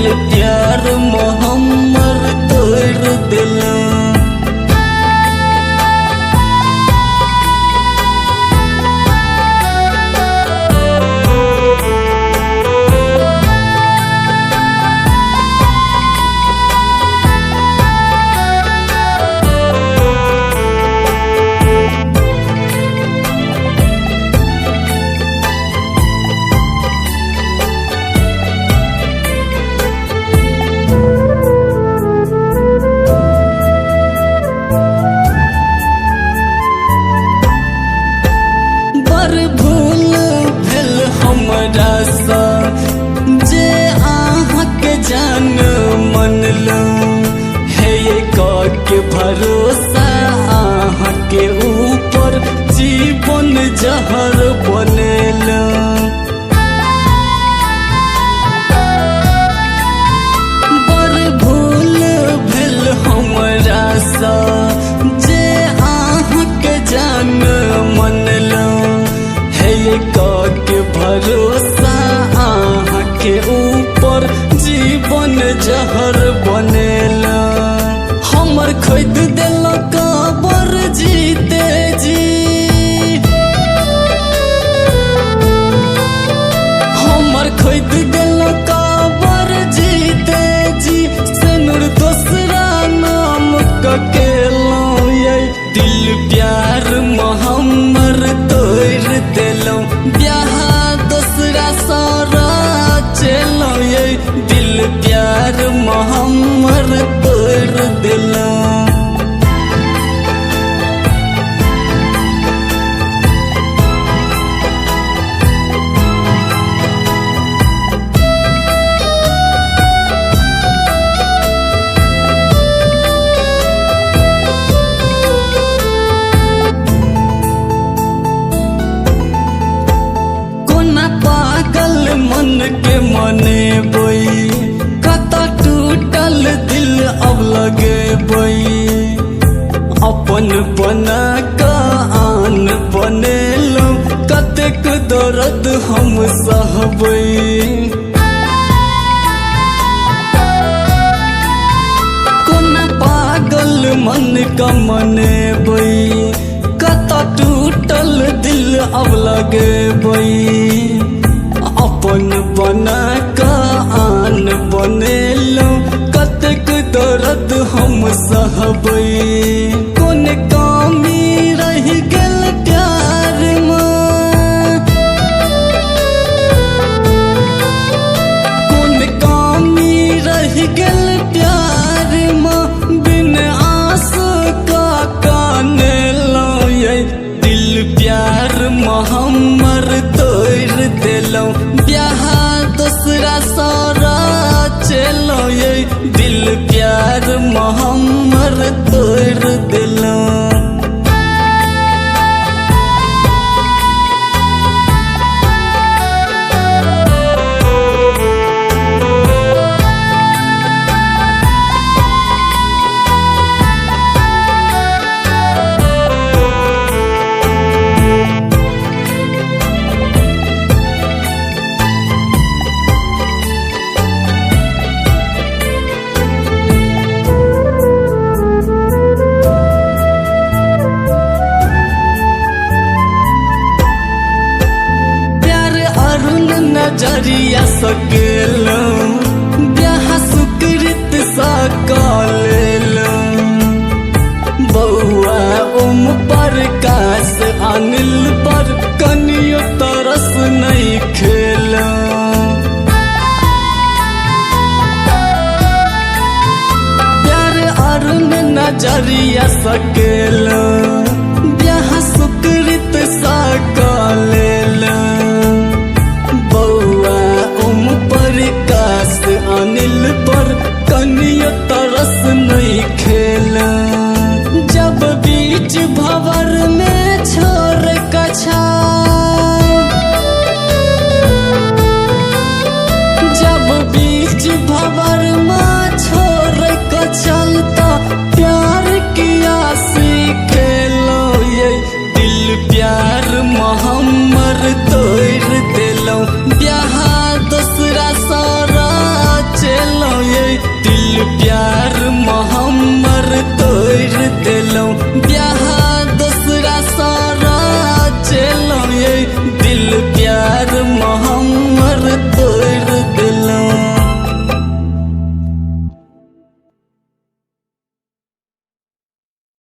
दिल प्यार मोहम्मद तोड़ दिला। भूल भेल हमरा सा जे आहाँके जान मनलूं हे के भरोसा आहाँके ऊपर जीवन जहर बनेलूं। बड़ भूल भेल हमरा सा जे आहाँके जान मनलूं के भरोसा आहाँके ऊपर जीवन जहर बनेला। हमर खोद देला कबर जीते जी, हमर खोद देला कबर जीते जी। सनुर दोसरा नाम ककेलो ये दिल प्यार मोहम्मद तोड़ दिलो। ब्याह दोसरा सारा चलो ये दिल प्यार मोहम्मद तोड़ दिलो। पागल मन के मने बई कता टूटल दिल अब लगे बई। अपन बना का आन बनेलो कतेक दर्द हम सहबई। कोना पागल मन का मने बई कता टूटल दिल अब लगे बई। अपन बना का आन बनेलो कतेक दर्द हम सहबई। कोन कमी रह गेल प्यार में, कोन कमी रह गेल प्यार में। बिन आंसू का काने लो ये दिल प्यार मोहम्मद तोड़ दिलो। ब्याह दूसरा सारा चलो ये दिल प्यार मोहम्मद तोड़ दिलो। नजरिया सकेलो ब्याह सुकृत सकलेलो। बउआ ओम प्रकाश अनिल पर कनियो तरस नहीं खेलो। प्यार अरुण नजरिया सकेलो